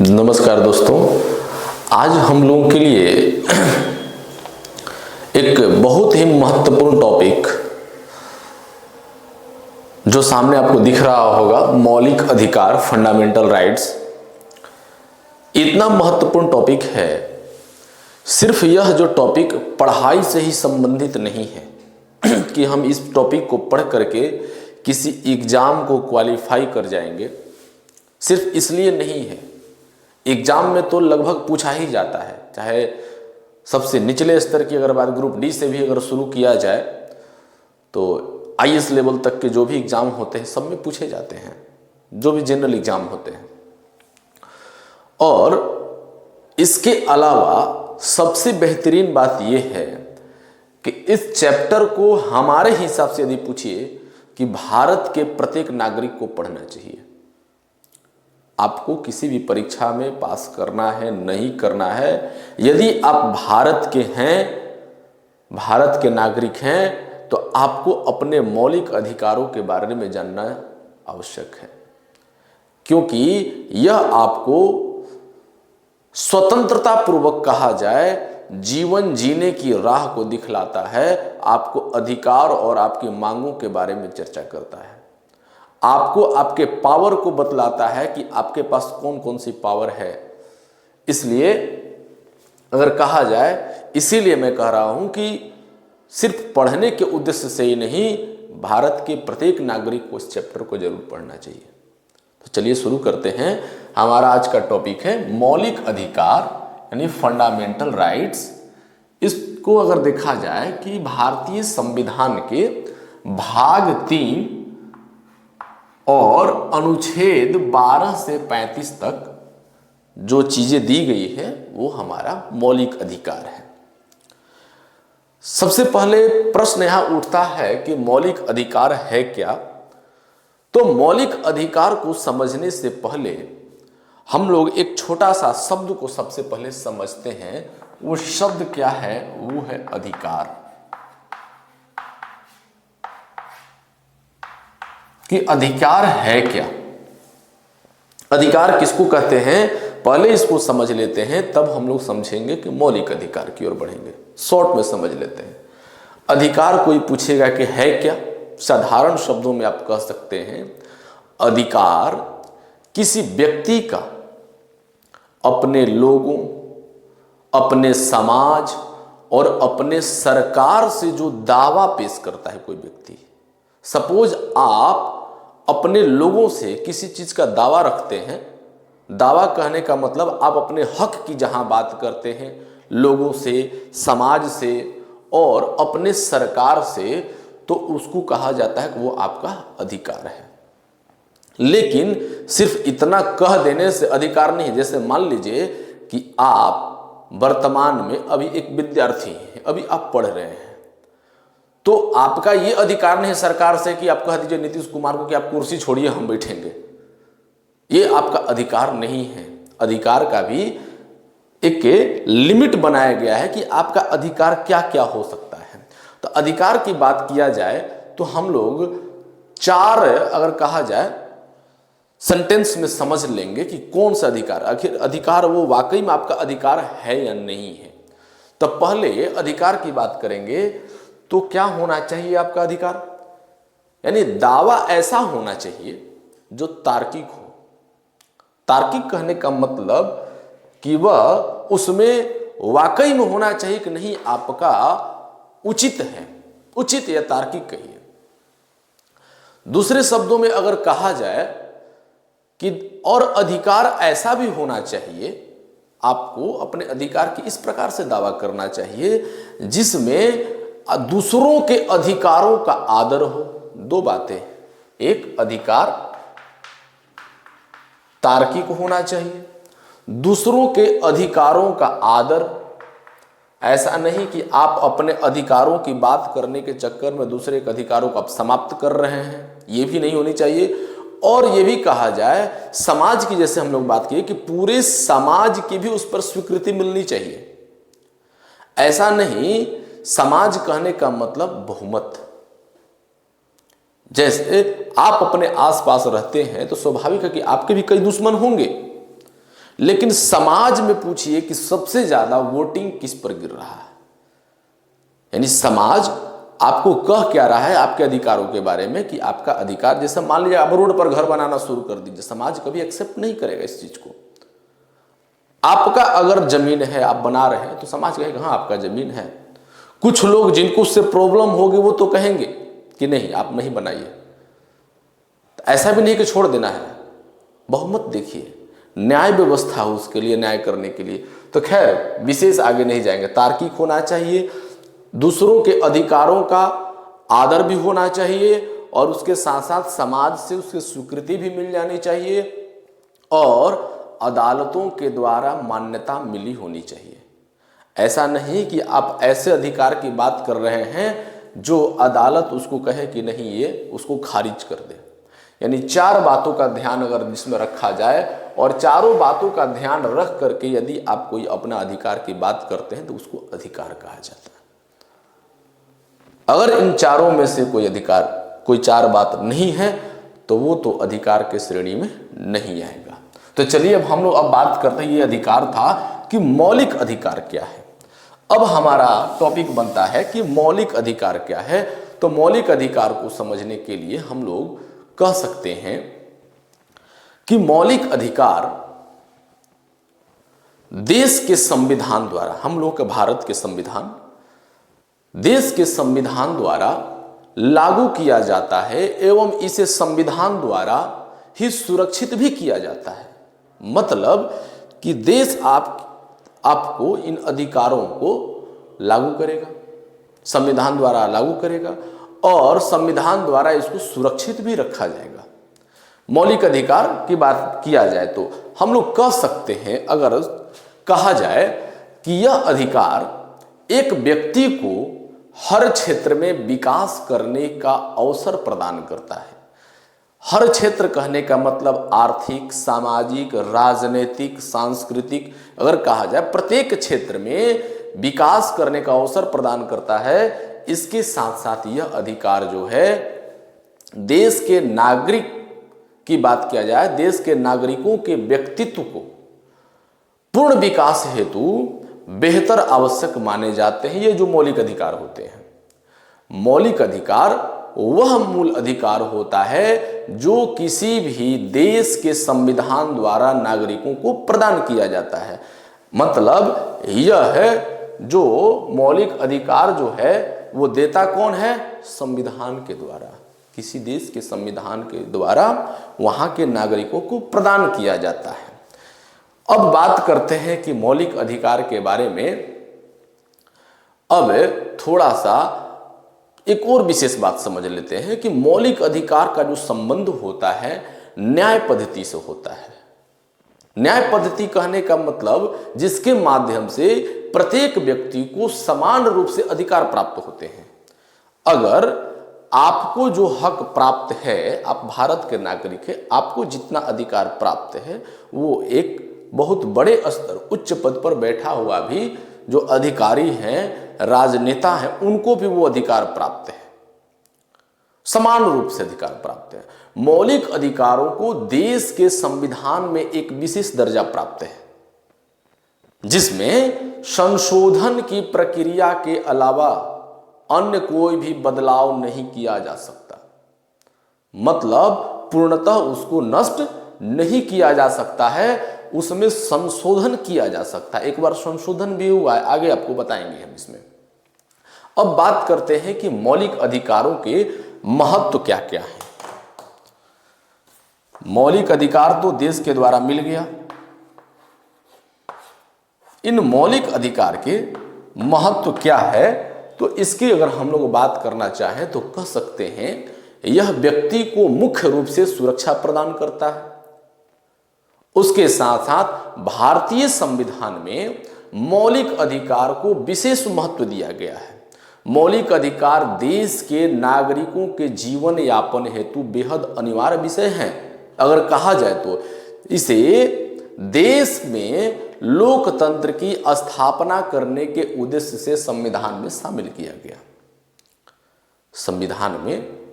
नमस्कार दोस्तों, आज हम लोगों के लिए एक बहुत ही महत्वपूर्ण टॉपिक जो सामने आपको दिख रहा होगा, मौलिक अधिकार, फंडामेंटल राइट्स। इतना महत्वपूर्ण टॉपिक है। सिर्फ यह जो टॉपिक पढ़ाई से ही संबंधित नहीं है कि हम इस टॉपिक को पढ़ करके किसी एग्जाम को क्वालिफाई कर जाएंगे, सिर्फ इसलिए नहीं है। एग्जाम में तो लगभग पूछा ही जाता है, चाहे सबसे निचले स्तर की अगर बात ग्रुप डी से भी अगर शुरू किया जाए तो आईएएस लेवल तक के जो भी एग्जाम होते हैं सब में पूछे जाते हैं, जो भी जनरल एग्जाम होते हैं। और इसके अलावा सबसे बेहतरीन बात यह है कि इस चैप्टर को हमारे हिसाब से यदि पूछिए कि भारत के प्रत्येक नागरिक को पढ़ना चाहिए। आपको किसी भी परीक्षा में पास करना है, नहीं करना है, यदि आप भारत के हैं, भारत के नागरिक हैं, तो आपको अपने मौलिक अधिकारों के बारे में जानना आवश्यक है, क्योंकि यह आपको स्वतंत्रता पूर्वक कहा जाए जीवन जीने की राह को दिखलाता है, आपको अधिकार और आपकी मांगों के बारे में चर्चा करता है, आपको आपके पावर को बतलाता है कि आपके पास कौन कौन सी पावर है। इसलिए अगर कहा जाए, इसीलिए मैं कह रहा हूं कि सिर्फ पढ़ने के उद्देश्य से ही नहीं, भारत के प्रत्येक नागरिक को इस चैप्टर को जरूर पढ़ना चाहिए। तो चलिए शुरू करते हैं। हमारा आज का टॉपिक है मौलिक अधिकार यानी फंडामेंटल राइट्स। इसको अगर देखा जाए कि भारतीय संविधान के भाग 3 और अनुच्छेद 12 से 35 तक जो चीजें दी गई है वो हमारा मौलिक अधिकार है। सबसे पहले प्रश्न यहां उठता है कि मौलिक अधिकार है क्या। तो मौलिक अधिकार को समझने से पहले हम लोग एक छोटा सा शब्द को सबसे पहले समझते हैं। वो शब्द क्या है? वो है अधिकार। कि अधिकार है क्या, अधिकार किसको कहते हैं, पहले इसको समझ लेते हैं, तब हम लोग समझेंगे कि मौलिक अधिकार की ओर बढ़ेंगे। शॉर्ट में समझ लेते हैं। अधिकार कोई पूछेगा कि है क्या, साधारण शब्दों में आप कह सकते हैं अधिकार किसी व्यक्ति का अपने लोगों, अपने समाज और अपने सरकार से जो दावा पेश करता है कोई व्यक्ति। सपोज आप अपने लोगों से किसी चीज का दावा रखते हैं। दावा कहने का मतलब आप अपने हक की जहां बात करते हैं लोगों से, समाज से और अपने सरकार से, तो उसको कहा जाता है कि वो आपका अधिकार है। लेकिन सिर्फ इतना कह देने से अधिकार नहीं है। जैसे मान लीजिए कि आप वर्तमान में अभी एक विद्यार्थी हैं, अभी आप पढ़ रहे हैं, तो आपका ये अधिकार नहीं है सरकार से कि आप कह दीजिए नीतीश कुमार को कि आप कुर्सी छोड़िए हम बैठेंगे। ये आपका अधिकार नहीं है। अधिकार का भी एक लिमिट बनाया गया है कि आपका अधिकार क्या क्या हो सकता है। तो अधिकार की बात किया जाए तो हम लोग 4 अगर कहा जाए सेंटेंस में समझ लेंगे कि कौन सा अधिकार, आखिर अधिकार वो वाकई में आपका अधिकार है या नहीं है। तो पहले अधिकार की बात करेंगे तो क्या होना चाहिए आपका अधिकार, यानी दावा ऐसा होना चाहिए जो तार्किक हो। तार्किक कहने का मतलब कि वह उसमें वाकई में होना चाहिए कि नहीं आपका उचित है, उचित या तार्किक कहिए। दूसरे शब्दों में अगर कहा जाए कि और अधिकार ऐसा भी होना चाहिए, आपको अपने अधिकार की इस प्रकार से दावा करना चाहिए जिसमें दूसरों के अधिकारों का आदर हो। 2 बातें, एक अधिकार तार्किक होना चाहिए, दूसरों के अधिकारों का आदर। ऐसा नहीं कि आप अपने अधिकारों की बात करने के चक्कर में दूसरे के अधिकारों को आप समाप्त कर रहे हैं, ये भी नहीं होनी चाहिए। और ये भी कहा जाए समाज की, जैसे हम लोग बात किए कि पूरे समाज की भी उस पर स्वीकृति मिलनी चाहिए। ऐसा नहीं, समाज कहने का मतलब बहुमत। जैसे आप अपने आसपास रहते हैं तो स्वाभाविक है कि आपके भी कई दुश्मन होंगे, लेकिन समाज में पूछिए कि सबसे ज्यादा वोटिंग किस पर गिर रहा है। यानी समाज आपको कह क्या रहा है आपके अधिकारों के बारे में कि आपका अधिकार, जैसे मान लीजिए आप रोड पर घर बनाना शुरू कर दीजिए, समाज कभी एक्सेप्ट नहीं करेगा इस चीज को। आपका अगर जमीन है, आप बना रहे हैं, तो समाज कहेगा हाँ आपका जमीन है। कुछ लोग जिनको उससे प्रॉब्लम होगी वो तो कहेंगे कि नहीं आप नहीं बनाइए। ऐसा भी नहीं कि छोड़ देना है, बहुमत देखिए, न्याय व्यवस्था हो उसके लिए, न्याय करने के लिए। तो खैर विशेष आगे नहीं जाएंगे। तार्किक होना चाहिए, दूसरों के अधिकारों का आदर भी होना चाहिए, और उसके साथ साथ समाज से उसकी स्वीकृति भी मिल जानी चाहिए, और अदालतों के द्वारा मान्यता मिली होनी चाहिए। ऐसा नहीं कि आप ऐसे अधिकार की बात कर रहे हैं जो अदालत उसको कहे कि नहीं ये उसको खारिज कर दे। यानी 4 बातों का ध्यान अगर जिसमें रखा जाए, और चारों बातों का ध्यान रख करके यदि आप कोई अपना अधिकार की बात करते हैं तो उसको अधिकार कहा जाता है। अगर इन चारों में से कोई अधिकार, कोई 4 बात नहीं है तो वो तो अधिकार के श्रेणी में नहीं आएगा। तो चलिए अब हम लोग अब बात करते हैं, ये अधिकार था कि मौलिक अधिकार क्या है। अब हमारा टॉपिक बनता है कि मौलिक अधिकार क्या है। तो मौलिक अधिकार को समझने के लिए हम लोग कह सकते हैं कि मौलिक अधिकार देश के संविधान द्वारा, हम लोग के भारत के संविधान, देश के संविधान द्वारा लागू किया जाता है, एवं इसे संविधान द्वारा ही सुरक्षित भी किया जाता है। मतलब कि देश आपको इन अधिकारों को लागू करेगा, संविधान द्वारा लागू करेगा, और संविधान द्वारा इसको सुरक्षित भी रखा जाएगा। मौलिक अधिकार की बात किया जाए तो हम लोग कह सकते हैं, अगर कहा जाए कि यह अधिकार एक व्यक्ति को हर क्षेत्र में विकास करने का अवसर प्रदान करता है। हर क्षेत्र कहने का मतलब आर्थिक, सामाजिक, राजनीतिक, सांस्कृतिक, अगर कहा जाए प्रत्येक क्षेत्र में विकास करने का अवसर प्रदान करता है। इसके साथ साथ यह अधिकार जो है देश के नागरिक की बात किया जाए, देश के नागरिकों के व्यक्तित्व को पूर्ण विकास हेतु बेहतर आवश्यक माने जाते हैं। ये जो मौलिक अधिकार होते हैं, मौलिक अधिकार वह मूल अधिकार होता है जो किसी भी देश के संविधान द्वारा नागरिकों को प्रदान किया जाता है। मतलब यह है जो मौलिक अधिकार जो है वो देता कौन है? संविधान के द्वारा, किसी देश के संविधान के द्वारा वहां के नागरिकों को प्रदान किया जाता है। अब बात करते हैं कि मौलिक अधिकार के बारे में। अब थोड़ा सा एक और विशेष बात समझ लेते हैं कि मौलिक अधिकार का जो संबंध होता है न्याय पद्धति से होता है। न्याय पद्धति कहने का मतलब जिसके माध्यम से प्रत्येक व्यक्ति को समान रूप से अधिकार प्राप्त होते हैं। अगर आपको जो हक प्राप्त है, आप भारत के नागरिक हैं, आपको जितना अधिकार प्राप्त है वो एक बहुत बड़े स्तर, उच्च पद पर बैठा हुआ भी जो अधिकारी हैं, राजनेता हैं, उनको भी वो अधिकार प्राप्त है, समान रूप से अधिकार प्राप्त है। मौलिक अधिकारों को देश के संविधान में एक विशेष दर्जा प्राप्त है, जिसमें संशोधन की प्रक्रिया के अलावा अन्य कोई भी बदलाव नहीं किया जा सकता। मतलब पूर्णतः उसको नष्ट नहीं किया जा सकता है, उसमें संशोधन किया जा सकता है। एक बार संशोधन भी हुआ है, आगे आपको बताएंगे हम इसमें। अब बात करते हैं कि मौलिक अधिकारों के महत्व क्या क्या है। मौलिक अधिकार तो देश के द्वारा मिल गया। इन मौलिक अधिकार के महत्व क्या है, तो इसकी अगर हम लोग बात करना चाहें तो कह सकते हैं यह व्यक्ति को मुख्य रूप से सुरक्षा प्रदान करता है। उसके साथ साथ भारतीय संविधान में मौलिक अधिकार को विशेष महत्व दिया गया है। मौलिक अधिकार देश के नागरिकों के जीवन यापन हेतु बेहद अनिवार्य विषय हैं। अगर कहा जाए तो इसे देश में लोकतंत्र की स्थापना करने के उद्देश्य से संविधान में शामिल किया गया। संविधान में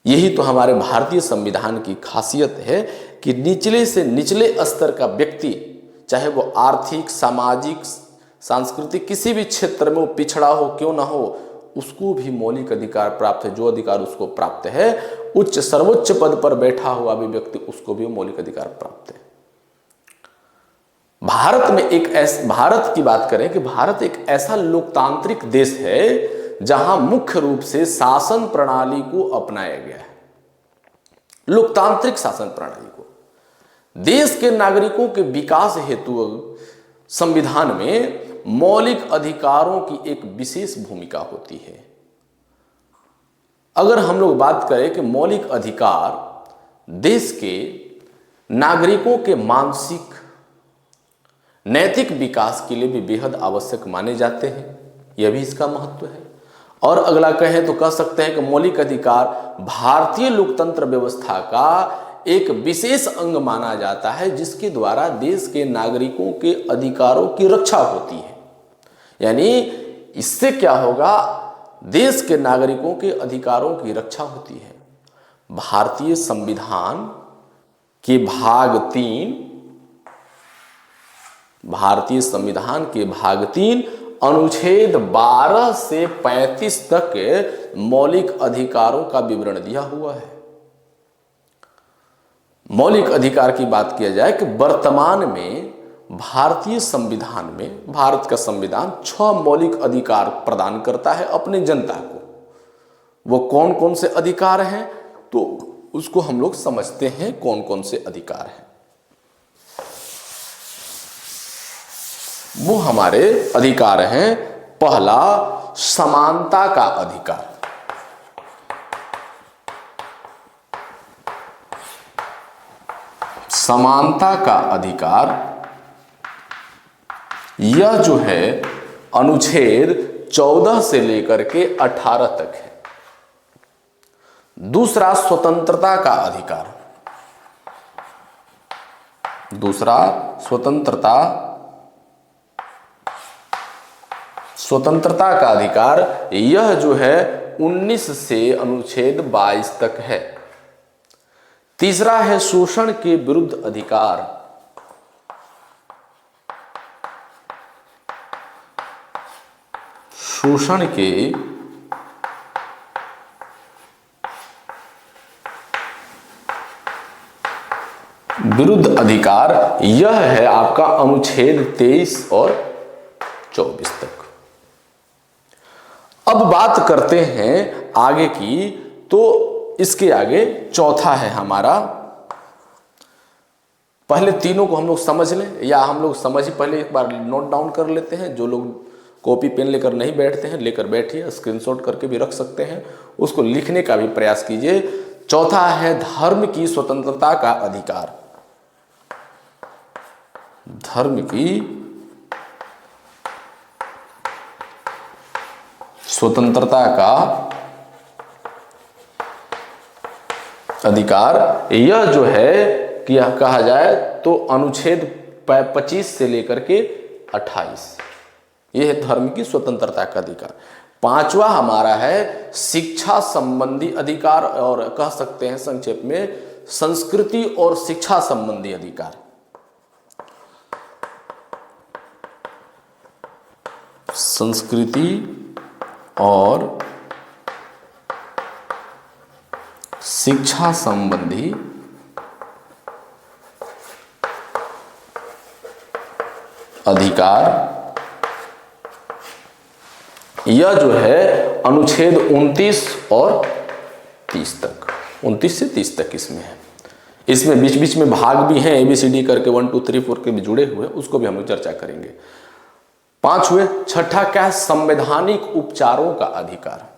यही तो हमारे भारतीय संविधान की खासियत है कि निचले से निचले स्तर का व्यक्ति, चाहे वो आर्थिक, सामाजिक, सांस्कृतिक किसी भी क्षेत्र में वो पिछड़ा हो क्यों ना हो, उसको भी मौलिक अधिकार प्राप्त है। जो अधिकार उसको प्राप्त है, उच्च सर्वोच्च पद पर बैठा हुआ भी व्यक्ति, उसको भी मौलिक अधिकार प्राप्त है। भारत की बात करें कि भारत एक ऐसा लोकतांत्रिक देश है जहां मुख्य रूप से शासन प्रणाली को अपनाया गया है। लोकतांत्रिक शासन प्रणाली को देश के नागरिकों के विकास हेतु संविधान में मौलिक अधिकारों की एक विशेष भूमिका होती है। अगर हम लोग बात करें कि मौलिक अधिकार देश के नागरिकों के मानसिक नैतिक विकास के लिए भी बेहद आवश्यक माने जाते हैं, यह भी इसका महत्व है। और अगला कहें तो कह सकते हैं कि मौलिक अधिकार भारतीय लोकतंत्र व्यवस्था का एक विशेष अंग माना जाता है, जिसके द्वारा देश के नागरिकों के अधिकारों की रक्षा होती है। यानी इससे क्या होगा, देश के नागरिकों के अधिकारों की रक्षा होती है। भारतीय संविधान के भाग 3 अनुच्छेद 12 से 35 तक मौलिक अधिकारों का विवरण दिया हुआ है। मौलिक अधिकार की बात किया जाए कि वर्तमान में भारतीय संविधान में, भारत का संविधान 6 मौलिक अधिकार प्रदान करता है अपने जनता को। वो कौन कौन से अधिकार हैं, तो उसको हम लोग समझते हैं कौन कौन से अधिकार हैं। वो हमारे अधिकार हैं, पहला समानता का अधिकार। समानता का अधिकार यह जो है अनुच्छेद 14 से लेकर के 18 तक है। दूसरा स्वतंत्रता का अधिकार, दूसरा स्वतंत्रता का अधिकार यह जो है 19 से अनुच्छेद 22 तक है। तीसरा है शोषण के विरुद्ध अधिकार, शोषण के विरुद्ध अधिकार यह है आपका अनुच्छेद 23 और 24 तक। अब बात करते हैं आगे की, तो इसके आगे चौथा है हमारा, पहले तीनों को हम लोग समझ लें, या हम लोग पहले एक बार नोट डाउन कर लेते हैं। जो लोग कॉपी पेन लेकर नहीं बैठते हैं, लेकर बैठिए, स्क्रीनशॉट करके भी रख सकते हैं, उसको लिखने का भी प्रयास कीजिए। चौथा है धर्म की स्वतंत्रता का अधिकार। धर्म की स्वतंत्रता का अधिकार यह जो है कि कहा जाए तो अनुच्छेद 25 से लेकर के 28, यह है धर्म की स्वतंत्रता का अधिकार। पांचवा हमारा है शिक्षा संबंधी अधिकार, और कह सकते हैं संक्षेप में संस्कृति और शिक्षा संबंधी अधिकार। संस्कृति और शिक्षा संबंधी अधिकार यह जो है अनुच्छेद 29 और 30 तक, 29 से 30 तक इसमें है। इसमें बीच बीच में भाग भी हैं, ABCD करके 1 2 3 4 के भी जुड़े हुए, उसको भी हम लोग चर्चा करेंगे। 5 हुए। छठा क्या है, संवैधानिक उपचारों का अधिकार।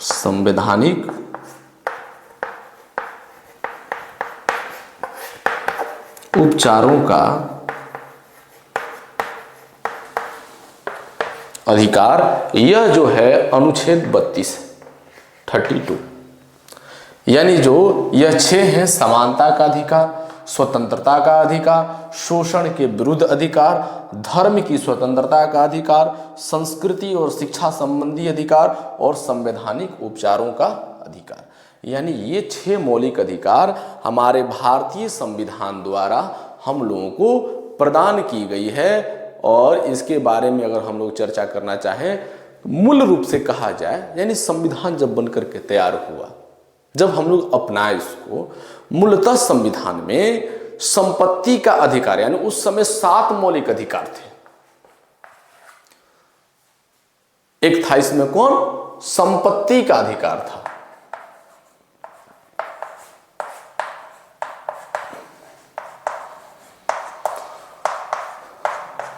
संवैधानिक उपचारों का अधिकार यह जो है अनुच्छेद 32 32, यानी जो यह 6 है समानता का अधिकार, स्वतंत्रता का अधिकार, शोषण के विरुद्ध अधिकार, धर्म की स्वतंत्रता का अधिकार, संस्कृति और शिक्षा संबंधी अधिकार और संवैधानिक उपचारों का अधिकार। यानी ये 6 मौलिक अधिकार हमारे भारतीय संविधान द्वारा हम लोगों को प्रदान की गई है। और इसके बारे में अगर हम लोग चर्चा करना चाहें, मूल रूप से कहा जाए, यानी संविधान जब बनकर के तैयार हुआ, जब हम लोग अपनाए इसको, मूलतः संविधान में संपत्ति का अधिकार, यानी उस समय 7 मौलिक अधिकार थे। एक था इसमें कौन? संपत्ति का अधिकार था।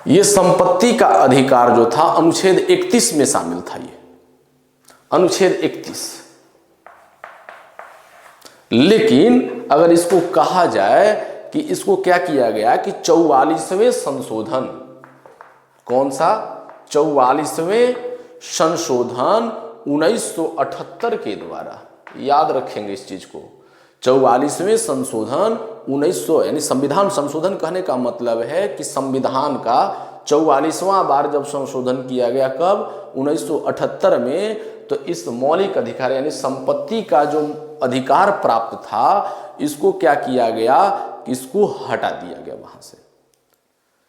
ये संपत्ति का अधिकार जो था अनुच्छेद 31 में शामिल था। ये अनुच्छेद 31। लेकिन अगर इसको कहा जाए कि इसको क्या किया गया कि 44वें संशोधन, कौन सा? 44वें संशोधन 1978 के द्वारा, याद रखेंगे इस चीज को, 44वें संशोधन 1900, यानी संविधान संशोधन कहने का मतलब है कि संविधान का 44वां बार जब संशोधन किया गया, कब? 1978 में। तो इस मौलिक अधिकार यानी संपत्ति का जो अधिकार प्राप्त था, इसको क्या किया गया कि इसको हटा दिया गया वहां से।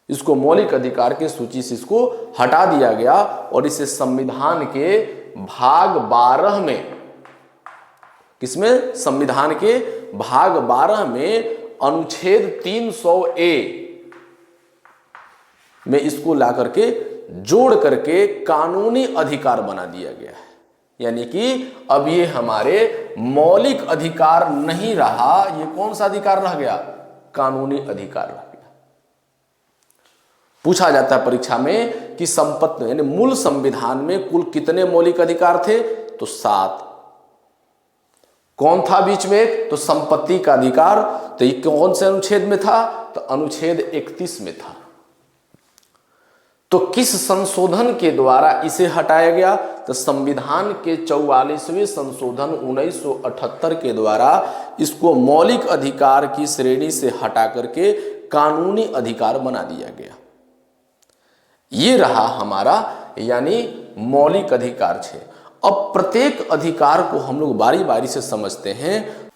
इसको मौलिक अधिकार की सूची से इसको हटा दिया गया और इसे संविधान के भाग 12 में, किसमें? संविधान के भाग 12 में अनुच्छेद 300A में इसको ला करके जोड़ करके कानूनी अधिकार बना दिया गया है। यानी कि अब ये हमारे मौलिक अधिकार नहीं रहा, ये कौन सा अधिकार रह गया? कानूनी अधिकार रह गया। पूछा जाता है परीक्षा में कि संपत्ति यानी मूल संविधान में कुल कितने मौलिक अधिकार थे? तो 7। कौन था बीच में एक? तो संपत्ति का अधिकार। तो ये कौन से अनुच्छेद में था? तो अनुच्छेद 31 में था। तो किस संशोधन के द्वारा इसे हटाया गया? तो संविधान के 44वें संशोधन 1978 के द्वारा इसको मौलिक अधिकार की श्रेणी से हटा करके कानूनी अधिकार बना दिया गया। ये रहा हमारा यानी मौलिक अधिकार 6। अब प्रत्येक अधिकार को हम लोग बारी बारी से समझते हैं।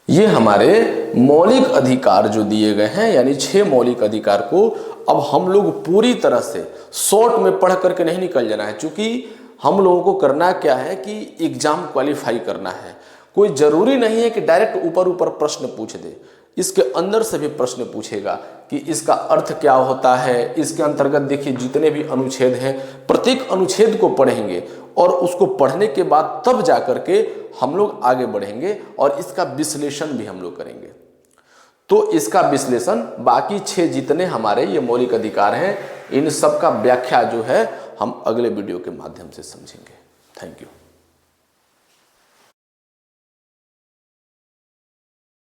ये हमारे मौलिक अधिकार जो दिए गए हैं, यानी 6 मौलिक अधिकार को अब हम लोग पूरी तरह से शॉर्ट में पढ़ करके नहीं निकल जाना है, क्योंकि हम लोगों को करना क्या है कि एग्जाम क्वालिफाई करना है। कोई जरूरी नहीं है कि डायरेक्ट ऊपर ऊपर प्रश्न पूछ दे, इसके अंदर से भी प्रश्न पूछेगा कि इसका अर्थ क्या होता है। इसके अंतर्गत देखिए जितने भी अनुच्छेद हैं, प्रत्येक अनुच्छेद को पढ़ेंगे और उसको पढ़ने के बाद तब जा करके हम लोग आगे बढ़ेंगे और इसका विश्लेषण भी हम लोग करेंगे। तो इसका विश्लेषण बाकी 6 जितने हमारे ये मौलिक अधिकार हैं, इन सब का व्याख्या जो है हम अगले वीडियो के माध्यम से समझेंगे। Thank you.